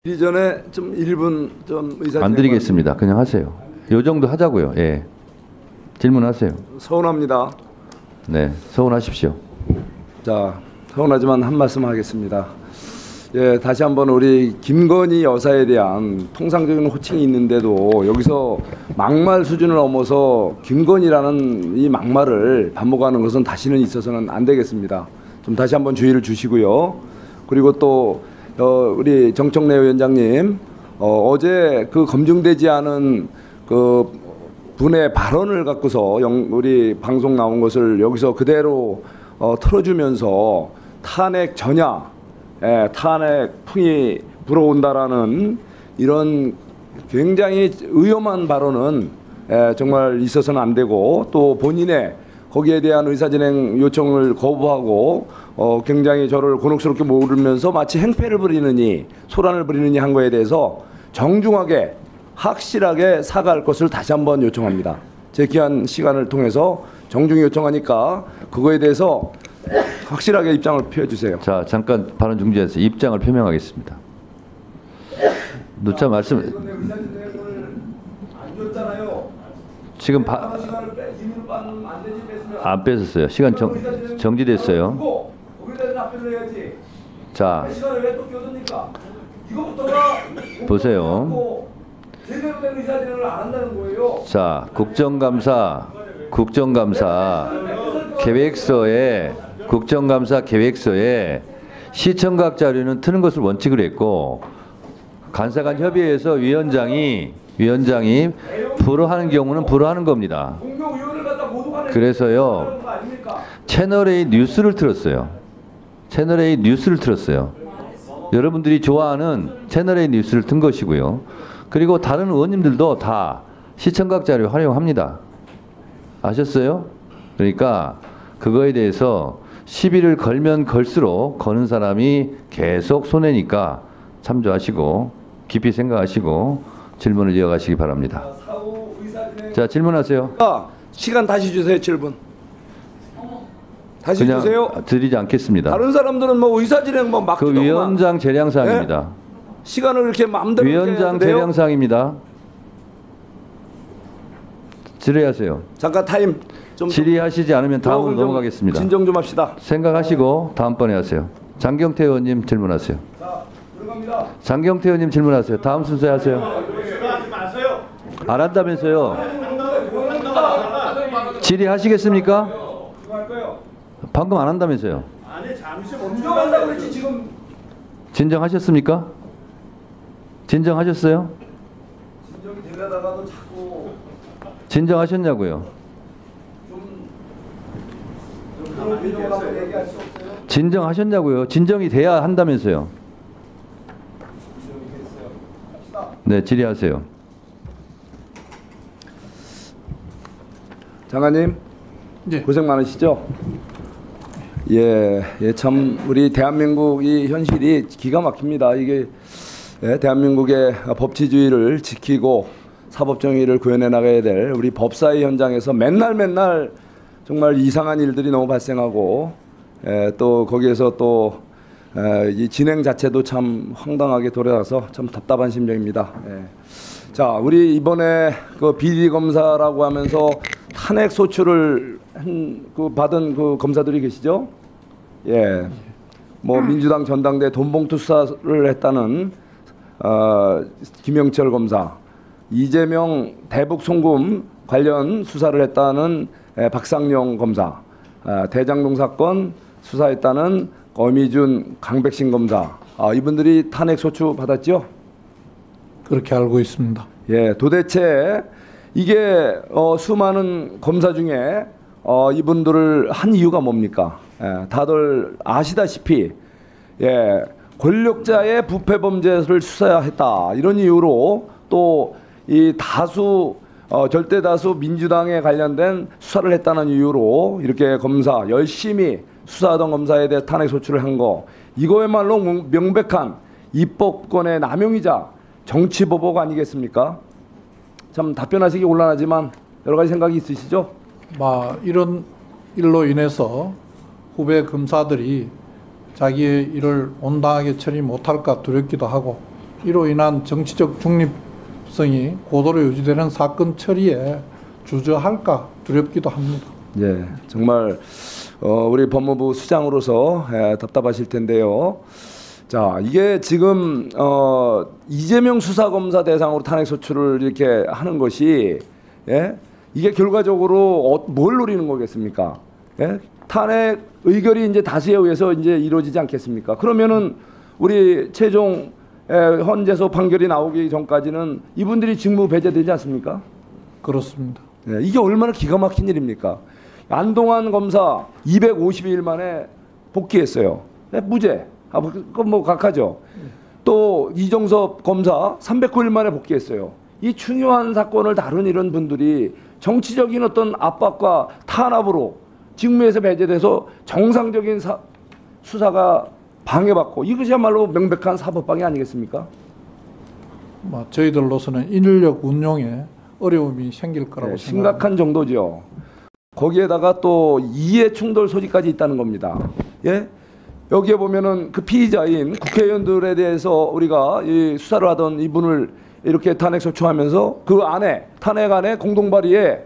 이전에 좀 1분 좀 의사 안 드리겠습니다. 그냥 하세요. 요 정도 하자고요. 예. 질문하세요. 서운합니다. 네, 서운하십시오. 자, 서운하지만 한 말씀 하겠습니다. 예, 다시 한번 우리 김건희 여사에 대한 통상적인 호칭이 있는데도 여기서 막말 수준을 넘어서 김건희라는 이 막말을 반복하는 것은 다시는 있어서는 안 되겠습니다. 좀 다시 한번 주의를 주시고요. 그리고 또 우리 정청래 위원장님 어제 그 검증되지 않은 그 분의 발언을 갖고서 우리 방송 나온 것을 여기서 그대로 틀어주면서 탄핵 전야, 탄핵풍이 불어온다라는 이런 굉장히 위험한 발언은 정말 있어서는 안 되고, 또 본인의 거기에 대한 의사진행 요청을 거부하고 굉장히 저를 곤혹스럽게 모르면서 마치 행패를 부리느니 소란을 부리느니 한 거에 대해서 정중하게 확실하게 사과할 것을 다시 한번 요청합니다. 제 귀한 시간을 통해서 정중히 요청하니까 그거에 대해서 확실하게 입장을 표해주세요. 자, 잠깐 발언 중지해서 입장을 표명하겠습니다. 누차 말씀. 안 줬잖아요. 지금 안 뺏었어요. 시간 정지됐어요. 자, 보세요. 자, 국정감사 계획서에 시청각 자료는 트는 것을 원칙으로 했고, 간사간 협의회에서 위원장이 불허하는 경우는 불허하는 겁니다. 그래서요, 채널A 뉴스를 틀었어요. 채널A 뉴스를 틀었어요. 여러분들이 좋아하는 채널A 뉴스를 튼 것이고요. 그리고 다른 의원님들도 다 시청각 자료 활용합니다. 아셨어요? 그러니까 그거에 대해서 시비를 걸면 걸수록 거는 사람이 계속 손해니까 참조하시고 깊이 생각하시고 질문을 이어가시기 바랍니다. 자, 질문하세요. 시간 다시 주세요. 7분. 다시 그냥 주세요. 드리지 않겠습니다. 다른 사람들은 뭐 의사진행 뭐 막. 그 위원장 재량사항입니다. 네? 시간을 이렇게 마음대로. 위원장 재량사항입니다. 질의하세요. 잠깐 타임. 좀 질의하시지 않으면 다음으로 넘어가겠습니다. 진정 좀 합시다. 생각하시고 다음번에 하세요. 장경태 의원님 질문하세요. 자, 들어갑니다. 장경태 의원님 질문하세요. 다음 순서에 하세요. 안 한다면서요. 질의하시겠습니까? 방금 안 한다면서요. 진정하셨습니까? 진정하셨어요? 진정하셨냐고요? 진정하셨냐고요? 진정이 돼야 한다면서요. 네, 질의하세요. 장관님, 네. 고생 많으시죠? 예, 참 우리 대한민국이 현실이 기가 막힙니다. 이게 대한민국의 법치주의를 지키고 사법정의를 구현해 나가야 될 우리 법사위 현장에서 맨날 정말 이상한 일들이 너무 발생하고, 또 거기에서 또 이 진행 자체도 참 황당하게 돌아가서 참 답답한 심정입니다. 자, 우리 이번에 그 비리 검사라고 하면서 탄핵 소추를 받은 그 검사들이 계시죠? 예, 뭐 민주당 전당대 돈봉투 수사를 했다는 김영철 검사, 이재명 대북 송금 관련 수사를 했다는 박상영 검사, 대장동 사건 수사했다는 어미준 강백신 검사, 이분들이 탄핵 소추 받았죠? 그렇게 알고 있습니다. 예, 도대체 이게 수많은 검사 중에 이분들을 한 이유가 뭡니까? 다들 아시다시피 권력자의 부패 범죄를 수사했다, 이런 이유로 또 이 다수 절대 다수 민주당에 관련된 수사를 했다는 이유로 이렇게 검사 열심히 수사하던 검사에 대해 탄핵 소추를 한 거, 이거야말로 명백한 입법권의 남용이자 정치보복 아니겠습니까? 참 답변하시기 곤란하지만 여러 가지 생각이 있으시죠? 이런 일로 인해서 후배 검사들이 자기의 일을 온당하게 처리 못할까 두렵기도 하고 이로 인한 정치적 중립성이 고도로 유지되는 사건 처리에 주저할까 두렵기도 합니다. 예, 정말 우리 법무부 수장으로서 답답하실 텐데요. 자, 이게 지금 이재명 수사검사 대상으로 탄핵소추를 이렇게 하는 것이 이게 결과적으로 뭘 노리는 거겠습니까? 탄핵 의결이 이제 다수에 의해서 이제 이루어지지 않겠습니까? 그러면은 우리 최종 헌재소 판결이 나오기 전까지는 이분들이 직무 배제되지 않습니까? 그렇습니다. 이게 얼마나 기가 막힌 일입니까? 안동환 검사 252일 만에 복귀했어요. 무죄. 그건 뭐 각하죠. 또 이정섭 검사 309일 만에 복귀했어요. 이 중요한 사건을 다룬 이런 분들이 정치적인 어떤 압박과 탄압으로 직무에서 배제돼서 정상적인 수사가 방해받고 이것이야말로 명백한 사법방해 아니겠습니까? 저희들로서는 인력 운용에 어려움이 생길 거라고 생각합니다. 심각한 정도죠. 거기에다가 또 이해 충돌 소지까지 있다는 겁니다. 예? 여기에 보면은 그 피의자인 국회의원들에 대해서 우리가 이 수사를 하던 이분을 이렇게 탄핵 소추하면서 그 안에 탄핵 안에 공동 발의에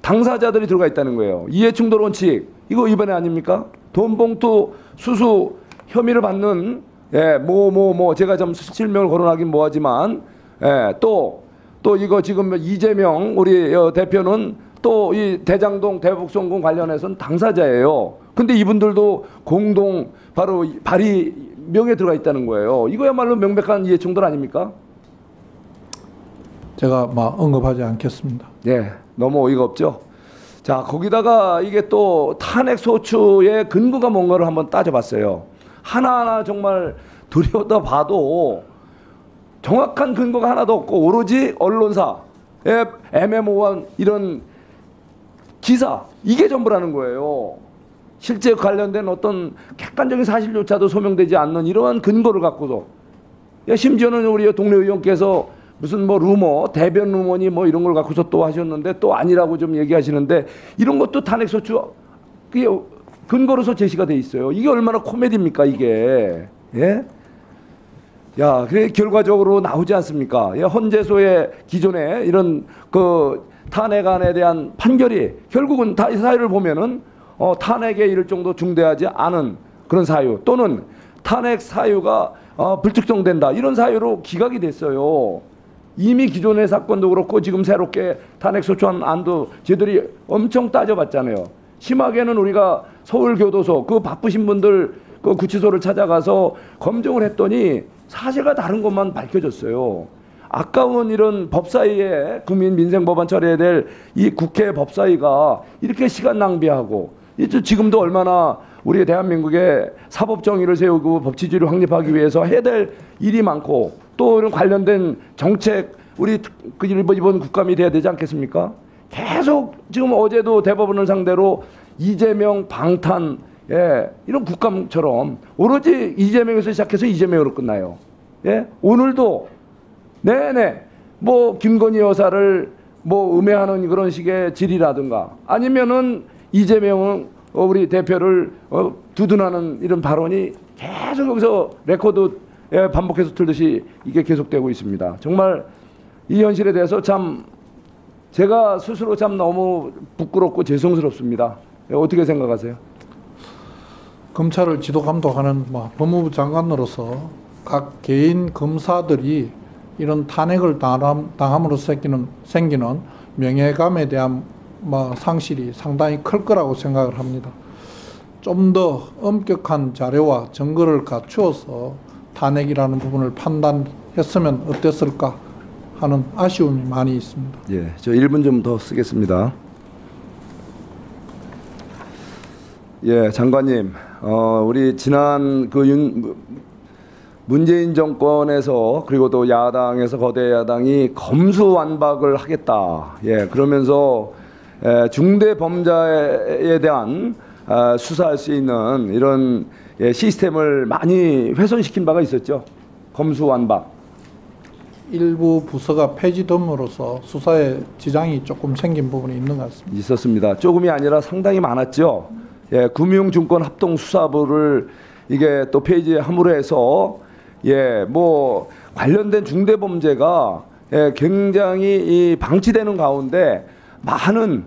당사자들이 들어가 있다는 거예요. 이해 충돌 원칙 이거 위반이 아닙니까? 돈봉투 수수 혐의를 받는 제가 좀 실명을 거론하긴 뭐하지만 또 이거 지금 이재명 우리 대표는 또 이 대장동 대북송금 관련해서는 당사자예요. 근데 이분들도 공동 바로 발의 명에 들어가 있다는 거예요. 이거야말로 명백한 이해 충돌 아닙니까? 제가 언급하지 않겠습니다. 네, 너무 어이가 없죠. 자, 거기다가 이게 또 탄핵 소추의 근거가 뭔가를 한번 따져봤어요. 하나하나 정말 들여다봐도 정확한 근거가 하나도 없고 오로지 언론사의 애매모호한 이런 기사 이게 전부라는 거예요. 실제 관련된 어떤 객관적인 사실조차도 소명되지 않는 이러한 근거를 갖고서 심지어는 우리 동료 의원께서 무슨 루머 대변 루머니 이런 걸 갖고서 또 하셨는데 또 아니라고 좀 얘기하시는데 이런 것도 탄핵소추 그게 근거로서 제시가 돼 있어요. 이게 얼마나 코미디입니까 이게? 예? 야, 그래 결과적으로 나오지 않습니까? 헌재소의 기존에 이런 그 탄핵안에 대한 판결이 결국은 이 사유를 보면은 탄핵에 이를 정도 중대하지 않은 그런 사유 또는 탄핵 사유가 불특정된다 이런 사유로 기각이 됐어요. 이미 기존의 사건도 그렇고 지금 새롭게 탄핵 소추한 안도 저희들이 엄청 따져봤잖아요. 심하게는 우리가 서울교도소 그 바쁘신 분들 그 구치소를 찾아가서 검증을 했더니 사실과 다른 것만 밝혀졌어요. 아까운 이런 법사위에 국민 민생 법안 처리해야 될 이 국회 법사위가 이렇게 시간 낭비하고 지금도 얼마나 우리 대한민국의 사법 정의를 세우고 법치주의를 확립하기 위해서 해야 될 일이 많고 또 이런 관련된 정책 우리 이번 국감이 돼야 되지 않겠습니까? 계속 지금 어제도 대법원을 상대로 이재명 방탄 이런 국감처럼 오로지 이재명에서 시작해서 이재명으로 끝나요. 오늘도 내내 김건희 여사를 음해하는 그런 식의 질의라든가 아니면은 이재명은 우리 대표를 두둔하는 이런 발언이 계속 여기서 레코드 반복해서 틀듯이 이게 계속되고 있습니다. 정말 이 현실에 대해서 참 제가 스스로 참 너무 부끄럽고 죄송스럽습니다. 어떻게 생각하세요? 검찰을 지도 감독하는 법무부 장관으로서 각 개인 검사들이 이런 탄핵을 당함으로 생기는 명예감에 대한 상실이 상당히 클 거라고 생각을 합니다. 좀 더 엄격한 자료와 증거를 갖추어서 탄핵이라는 부분을 판단했으면 어땠을까 하는 아쉬움이 많이 있습니다. 예, 저 1분 좀 더 쓰겠습니다. 예, 장관님, 우리 지난 문재인 정권에서 그리고 또 야당에서 거대 야당이 검수완박을 하겠다. 예, 그러면서 중대 범죄에 대한 수사할 수 있는 이런 시스템을 많이 훼손시킨 바가 있었죠. 검수완박. 일부 부서가 폐지됨으로써 수사에 지장이 조금 생긴 부분이 있는 것 같습니다. 있었습니다. 조금이 아니라 상당히 많았죠. 예, 금융증권합동수사부를 이게 또 폐지함으로 해서 관련된 중대범죄가 굉장히 이 방치되는 가운데 많은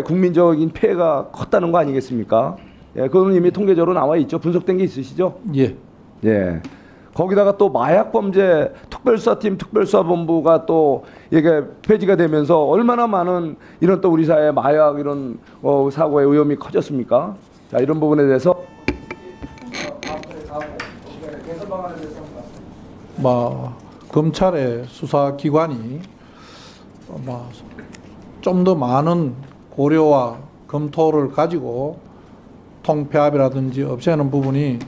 국민적인 피해가 컸다는 거 아니겠습니까? 그건 이미 통계적으로 나와 있죠. 분석된 게 있으시죠? 예. 예. 거기다가 또 마약범죄 특별수사팀 특별수사본부가 또 이게 폐지가 되면서 얼마나 많은 이런 또 우리 사회 마약 이런 사고의 위험이 커졌습니까? 자, 이런 부분에 대해서 검찰의 수사기관이 좀 더 많은 고려와 검토를 가지고 통폐합이라든지 없애는 부분이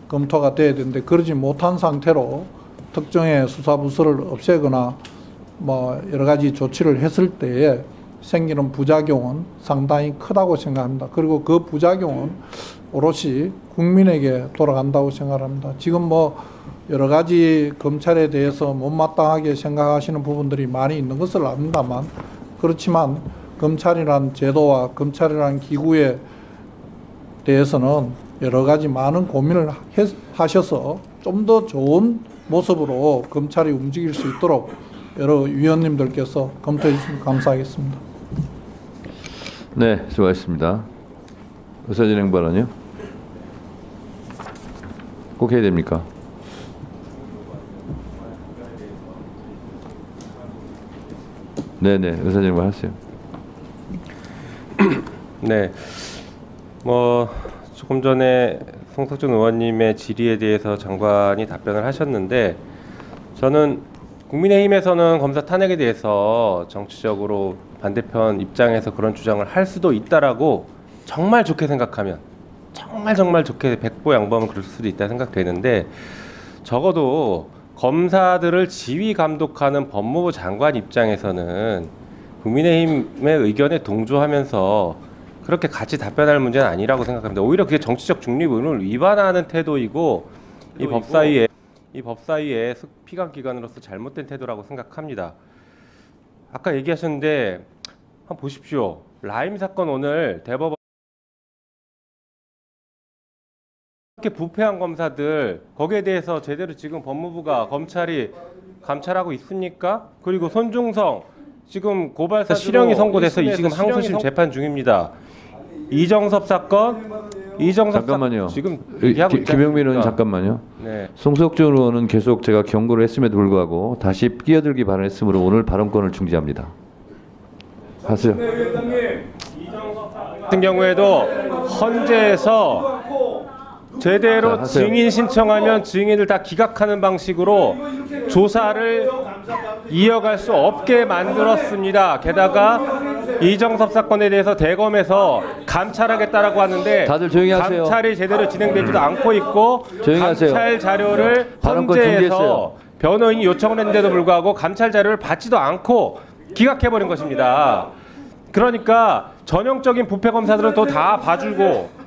검토가 돼야 되는데 그러지 못한 상태로 특정의 수사부서를 없애거나 여러 가지 조치를 했을 때에 생기는 부작용은 상당히 크다고 생각합니다. 그리고 그 부작용은 오롯이 국민에게 돌아간다고 생각합니다. 지금 여러 가지 검찰에 대해서 못마땅하게 생각하시는 부분들이 많이 있는 것을 압니다만, 그렇지만 검찰이란 제도와 검찰이란 기구에 대해서는 여러 가지 많은 고민을 하셔서 좀 더 좋은 모습으로 검찰이 움직일 수 있도록 여러 위원님들께서 검토해 주시면 감사하겠습니다. 네, 수고하셨습니다. 의사진행 발언이요? 꼭 해야 됩니까? 네네, 의사진행 발언 하세요. 네, 조금 전에 송석준 의원님의 질의에 대해서 장관이 답변을 하셨는데, 저는 국민의힘에서는 검사 탄핵에 대해서 정치적으로 반대편 입장에서 그런 주장을 할 수도 있다라고 정말 좋게 생각하면, 정말 좋게 백보양보하면 그럴 수도 있다 생각되는데, 적어도 검사들을 지휘 감독하는 법무부 장관 입장에서는 국민의힘의 의견에 동조하면서 그렇게 같이 답변할 문제는 아니라고 생각합니다. 오히려 그게 정치적 중립을 위반하는 태도이고 이 법사위의 피감기관으로서 잘못된 태도라고 생각합니다. 아까 얘기하셨는데 한번 보십시오. 라임 사건 오늘 대법원 이렇게 부패한 검사들 거기에 대해서 제대로 지금 법무부가 검찰이 감찰하고 있습니까? 그리고 손중성 지금 고발사 실형이 선고돼서 지금 항소심 재판 중입니다. 이정섭 사건, 잠깐만요. 지금 얘기하고 있지 김영민 의원 않습니까? 잠깐만요. 네. 송석준 의원은 계속 제가 경고를 했음에도 불구하고 다시 끼어들기 발언했으므로 오늘 발언권을 중지합니다. 하세요. 같은 경우에도 헌재에서 제대로 증인 신청하면 증인을 다 기각하는 방식으로 조사를 이어갈 수 없게 만들었습니다. 게다가 이정섭 사건에 대해서 대검에서 감찰하겠다라고 하는데 다들 조용히 하세요. 감찰이 제대로 진행되지도 않고 있고 조용히 하세요. 감찰 자료를 발언권 헌재에서 중지했어요. 변호인이 요청을 했는데도 불구하고 감찰 자료를 받지도 않고 기각해버린 것입니다. 그러니까 전형적인 부패 검사들은 또 다 봐주고,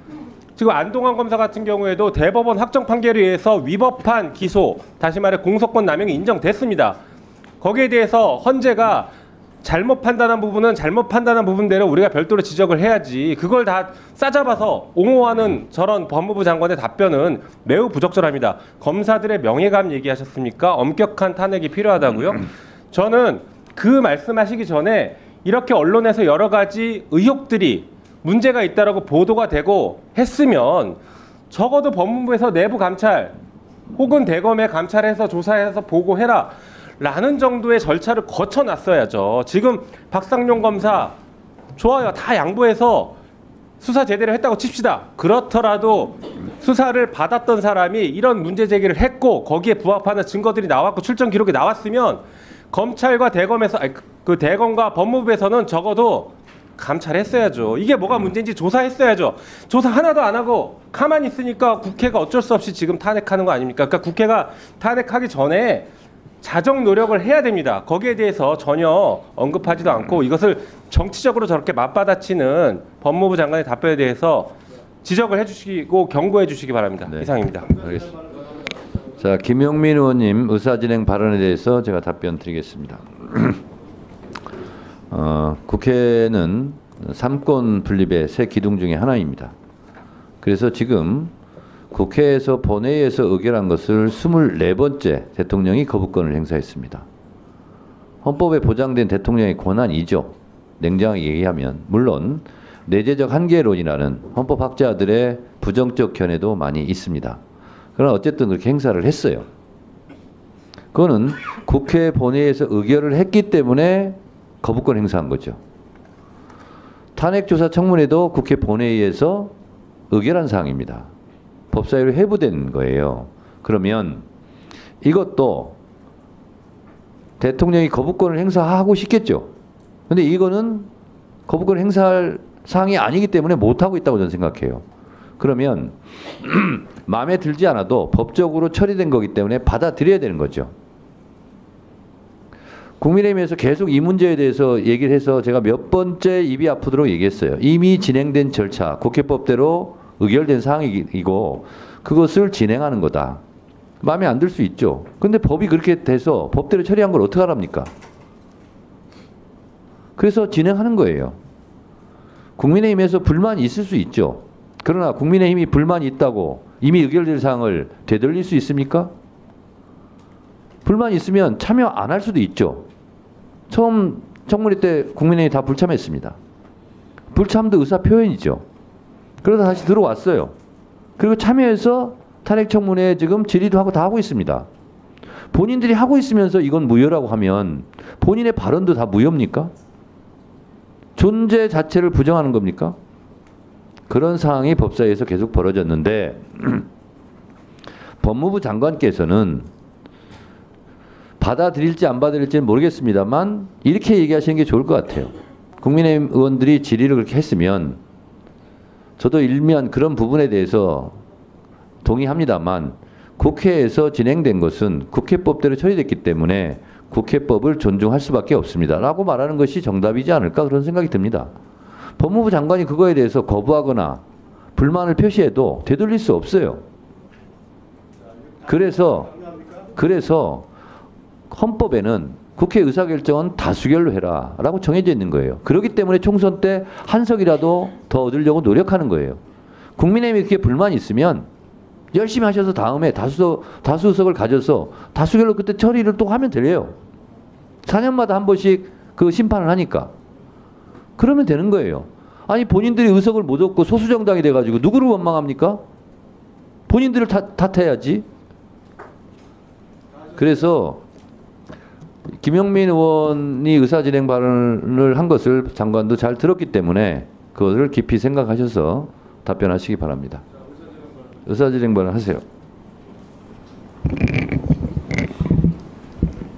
지금 안동환 검사 같은 경우에도 대법원 확정 판결에 의해서 위법한 기소, 다시 말해 공소권 남용이 인정됐습니다. 거기에 대해서 헌재가 잘못 판단한 부분은 잘못 판단한 부분대로 우리가 별도로 지적을 해야지, 그걸 다 싸잡아서 옹호하는 저런 법무부 장관의 답변은 매우 부적절합니다. 검사들의 명예감 얘기하셨습니까? 엄격한 탄핵이 필요하다고요? 저는 그 말씀하시기 전에 이렇게 언론에서 여러 가지 의혹들이 문제가 있다라고 보도가 되고 했으면 적어도 법무부에서 내부 감찰 혹은 대검에 감찰해서 조사해서 보고해라 라는 정도의 절차를 거쳐놨어야죠. 지금 박상용 검사 좋아요, 다 양보해서 수사 제대로 했다고 칩시다. 그렇더라도 수사를 받았던 사람이 이런 문제 제기를 했고 거기에 부합하는 증거들이 나왔고 출정 기록이 나왔으면 검찰과 대검에서 그 대검과 법무부에서는 적어도 감찰했어야죠. 이게 뭐가 문제인지 조사했어야죠. 조사 하나도 안 하고 가만히 있으니까 국회가 어쩔 수 없이 지금 탄핵하는 거 아닙니까? 그러니까 국회가 탄핵하기 전에 자정 노력을 해야 됩니다. 거기에 대해서 전혀 언급하지도 않고 이것을 정치적으로 저렇게 맞받아치는 법무부 장관의 답변에 대해서 지적을 해주시고 경고해 주시기 바랍니다. 네. 이상입니다. 알겠습니다. 자, 김영민 의원님 의사진행 발언에 대해서 제가 답변 드리겠습니다. 국회는 삼권 분립의 새 기둥 중에 하나입니다. 그래서 지금 국회에서 본회의에서 의결한 것을 24번째 대통령이 거부권을 행사했습니다. 헌법에 보장된 대통령의 권한이죠. 냉정하게 얘기하면. 물론 내재적 한계론이라는 헌법학자들의 부정적 견해도 많이 있습니다. 그러나 어쨌든 그렇게 행사를 했어요. 그거는 국회 본회의에서 의결을 했기 때문에 거부권 행사한 거죠. 탄핵조사 청문회도 국회 본회의에서 의결한 사항입니다. 법사위로 회부된 거예요. 그러면 이것도 대통령이 거부권을 행사하고 싶겠죠. 근데 이거는 거부권 행사할 사항이 아니기 때문에 못하고 있다고 저는 생각해요. 그러면 마음에 들지 않아도 법적으로 처리된 거기 때문에 받아들여야 되는 거죠. 국민의힘에서 계속 이 문제에 대해서 얘기를 해서 제가 몇 번째 입이 아프도록 얘기했어요. 이미 진행된 절차, 국회법대로 의결된 사항이고 그것을 진행하는 거다. 마음에 안 들 수 있죠. 근데 법이 그렇게 돼서 법대로 처리한 걸 어떻게 하랍니까? 그래서 진행하는 거예요. 국민의힘에서 불만이 있을 수 있죠. 그러나 국민의힘이 불만이 있다고 이미 의결된 사항을 되돌릴 수 있습니까? 불만이 있으면 참여 안 할 수도 있죠. 처음 청문회 때 국민의힘이 다 불참했습니다. 불참도 의사 표현이죠. 그러다 다시 들어왔어요. 그리고 참여해서 탄핵청문회 지금 질의도 하고 다 하고 있습니다. 본인들이 하고 있으면서 이건 무효라고 하면 본인의 발언도 다 무효입니까? 존재 자체를 부정하는 겁니까? 그런 상황이 법사위에서 계속 벌어졌는데 법무부 장관께서는 받아들일지 안 받아들일지는 모르겠습니다만 이렇게 얘기하시는 게 좋을 것 같아요. 국민의힘 의원들이 질의를 그렇게 했으면 저도 일면 그런 부분에 대해서 동의합니다만 국회에서 진행된 것은 국회법대로 처리됐기 때문에 국회법을 존중할 수밖에 없습니다. 라고 말하는 것이 정답이지 않을까 그런 생각이 듭니다. 법무부 장관이 그거에 대해서 거부하거나 불만을 표시해도 되돌릴 수 없어요. 그래서 헌법에는 국회 의사결정은 다수결로 해라 라고 정해져 있는 거예요. 그렇기 때문에 총선 때 한 석이라도 더 얻으려고 노력하는 거예요. 국민의힘이 그렇게 불만이 있으면 열심히 하셔서 다음에 다수석을 가져서 다수결로 그때 처리를 또 하면 돼요. 4년마다 한 번씩 그 심판을 하니까. 그러면 되는 거예요. 아니 본인들이 의석을 못 얻고 소수정당이 돼가지고 누구를 원망합니까? 본인들을 탓해야지. 그래서 김영민 의원이 의사진행 발언을 한 것을 장관도 잘 들었기 때문에 그것을 깊이 생각하셔서 답변하시기 바랍니다. 의사진행 발언 하세요.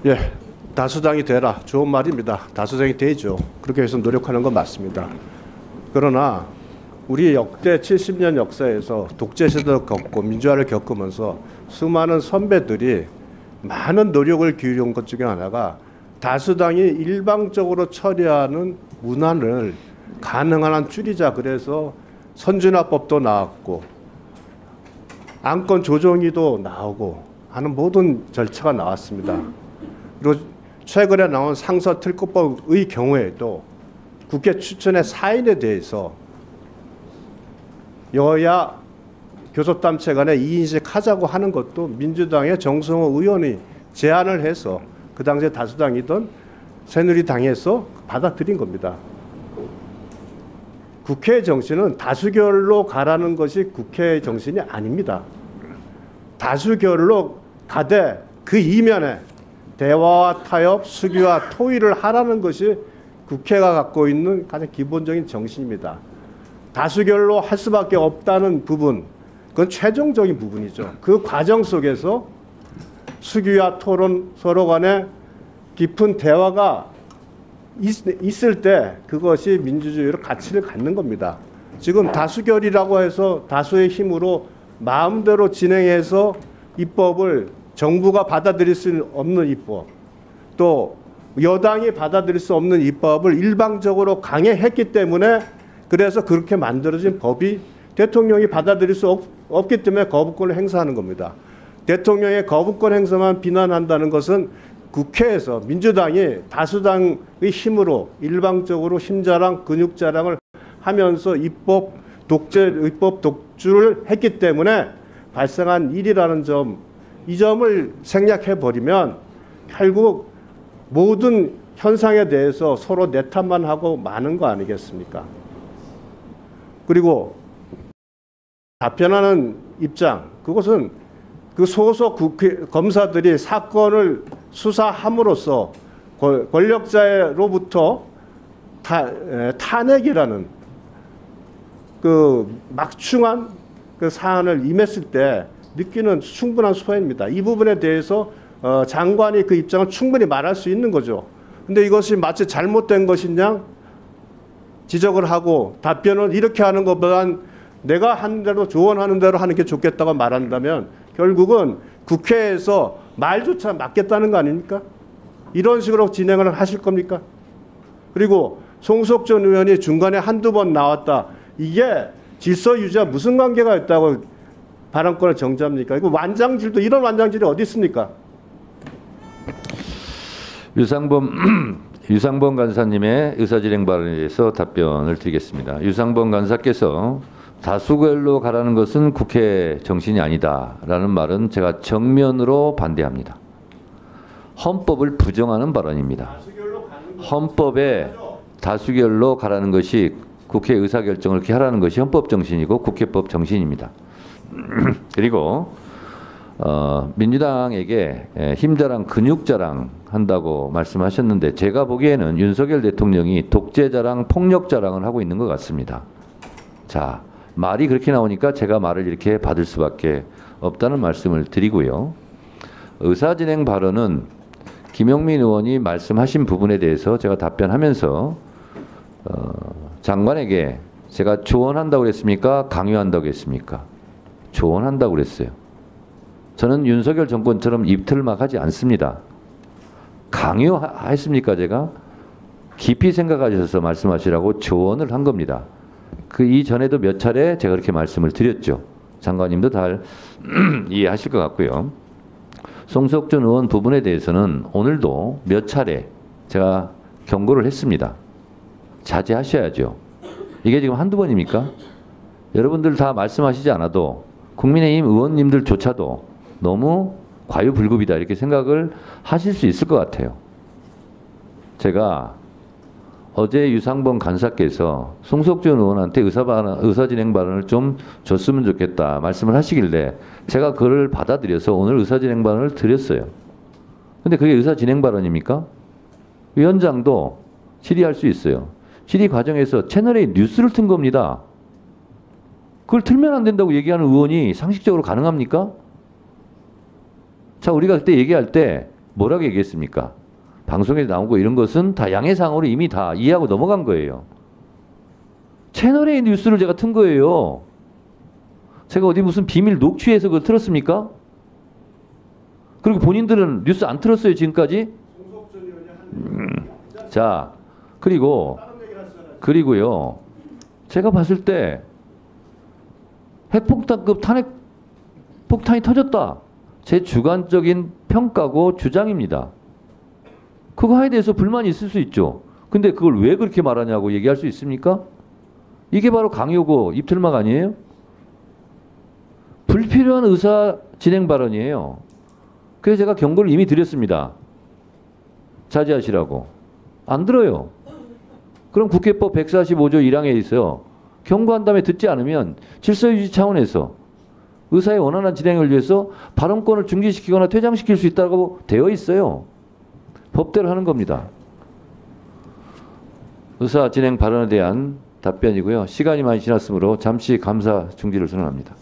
예, 다수당이 되라. 좋은 말입니다. 다수당이 되죠. 그렇게 해서 노력하는 건 맞습니다. 그러나 우리 역대 70년 역사에서 독재 시대도 겪고 민주화를 겪으면서 수많은 선배들이 많은 노력을 기울인 것 중에 하나가 다수당이 일방적으로 처리하는 문안을 가능한 한 줄이자. 그래서 선진화법도 나왔고 안건 조정위도 나오고 하는 모든 절차가 나왔습니다. 그리고 최근에 나온 상서 특검법의 경우에도 국회 추천의 사인에 대해서 여야 교섭단체 간에 이인식 하자고 하는 것도 민주당의 정성호 의원이 제안을 해서 그 당시에 다수당이던 새누리당에서 받아들인 겁니다. 국회의 정신은 다수결로 가라는 것이 국회의 정신이 아닙니다. 다수결로 가되 그 이면에 대화와 타협, 수기와 토의를 하라는 것이 국회가 갖고 있는 가장 기본적인 정신입니다. 다수결로 할 수밖에 없다는 부분, 그건 최종적인 부분이죠. 그 과정 속에서 수기와 토론, 서로 간에 깊은 대화가 있을 때 그것이 민주주의로 가치를 갖는 겁니다. 지금 다수결이라고 해서 다수의 힘으로 마음대로 진행해서 입법을 정부가 받아들일 수 없는 입법, 또 여당이 받아들일 수 없는 입법을 일방적으로 강행했기 때문에 그래서 그렇게 만들어진 법이 대통령이 받아들일 수 없기 때문에 거부권을 행사하는 겁니다. 대통령의 거부권 행사만 비난한다는 것은 국회에서 민주당이 다수당의 힘으로 일방적으로 힘자랑 근육자랑을 하면서 입법 독주를 했기 때문에 발생한 일이라는 점, 이 점을 생략해 버리면 결국 모든 현상에 대해서 서로 내탓만 하고 마는 거 아니겠습니까? 그리고 답변하는 입장, 그것은 그 소속 검사들이 사건을 수사함으로써 권력자로부터 탄핵이라는 그 막중한 그 사안을 임했을 때 느끼는 충분한 소외입니다. 이 부분에 대해서 장관이 그 입장을 충분히 말할 수 있는 거죠. 근데 이것이 마치 잘못된 것이냐 지적을 하고 답변을 이렇게 하는 것보단 내가 한 대로 조언하는 대로 하는 게 좋겠다고 말한다면 결국은 국회에서 말조차 맞겠다는 거 아닙니까? 이런 식으로 진행을 하실 겁니까? 그리고 송석전 의원이 중간에 한두 번 나왔다. 이게 질서 유지와 무슨 관계가 있다고 발언권을 정지합니까? 이거 완장질도 이런 완장질이 어디 있습니까? 유상범 간사님의 의사진행 발언에 대해서 답변을 드리겠습니다. 유상범 간사께서 다수결로 가라는 것은 국회 정신이 아니다라는 말은 제가 정면으로 반대합니다. 헌법을 부정하는 발언입니다. 헌법에 다수결로 가라는 것이 국회 의사결정을 이렇게 하라는 것이 헌법 정신이고 국회법 정신입니다. 그리고 민주당에게 힘자랑 근육자랑 한다고 말씀하셨는데 제가 보기에는 윤석열 대통령이 독재자랑 폭력자랑을 하고 있는 것 같습니다. 자, 말이 그렇게 나오니까 제가 말을 이렇게 받을 수밖에 없다는 말씀을 드리고요. 의사진행 발언은 김용민 의원이 말씀하신 부분에 대해서 제가 답변하면서 장관에게 제가 조언한다고 그랬습니까? 강요한다고 했습니까? 조언한다고 그랬어요. 저는 윤석열 정권처럼 입틀막하지 않습니다. 강요했습니까 제가? 깊이 생각하셔서 말씀하시라고 조언을 한 겁니다. 그 이전에도 몇 차례 제가 그렇게 말씀을 드렸죠. 장관님도 잘 이해하실 것 같고요. 송석준 의원 부분에 대해서는 오늘도 몇 차례 제가 경고를 했습니다. 자제하셔야죠. 이게 지금 한두 번입니까? 여러분들 다 말씀하시지 않아도 국민의힘 의원님들조차도 너무 과유불급이다 이렇게 생각을 하실 수 있을 것 같아요. 제가 어제 유상범 간사께서 송석준 의원한테 의사진행 발언을 좀 줬으면 좋겠다 말씀을 하시길래 제가 그걸 받아들여서 오늘 의사진행 발언을 드렸어요. 근데 그게 의사진행 발언입니까? 위원장도 질의할 수 있어요. 질의 과정에서 채널A 뉴스를 튼 겁니다. 그걸 틀면 안 된다고 얘기하는 의원이 상식적으로 가능합니까? 자, 우리가 그때 얘기할 때 뭐라고 얘기했습니까? 방송에 나오고 이런 것은 다 양해사항으로 이미 다 이해하고 넘어간 거예요. 채널A 뉴스를 제가 튼 거예요. 제가 어디 무슨 비밀 녹취해서 그걸 틀었습니까? 그리고 본인들은 뉴스 안 틀었어요, 지금까지? 자, 그리고요. 제가 봤을 때 핵폭탄급 폭탄이 터졌다. 제 주관적인 평가고 주장입니다. 그거에 대해서 불만이 있을 수 있죠. 근데 그걸 왜 그렇게 말하냐고 얘기할 수 있습니까? 이게 바로 강요고 입틀막 아니에요? 불필요한 의사 진행 발언이에요. 그래서 제가 경고를 이미 드렸습니다. 자제하시라고. 안 들어요. 그럼 국회법 145조 1항에 있어요. 경고한 다음에 듣지 않으면 질서유지 차원에서 의사의 원활한 진행을 위해서 발언권을 중지시키거나 퇴장시킬 수 있다고 되어 있어요. 법대로 하는 겁니다. 의사 진행 발언에 대한 답변이고요. 시간이 많이 지났으므로 잠시 감사 중지를 선언합니다.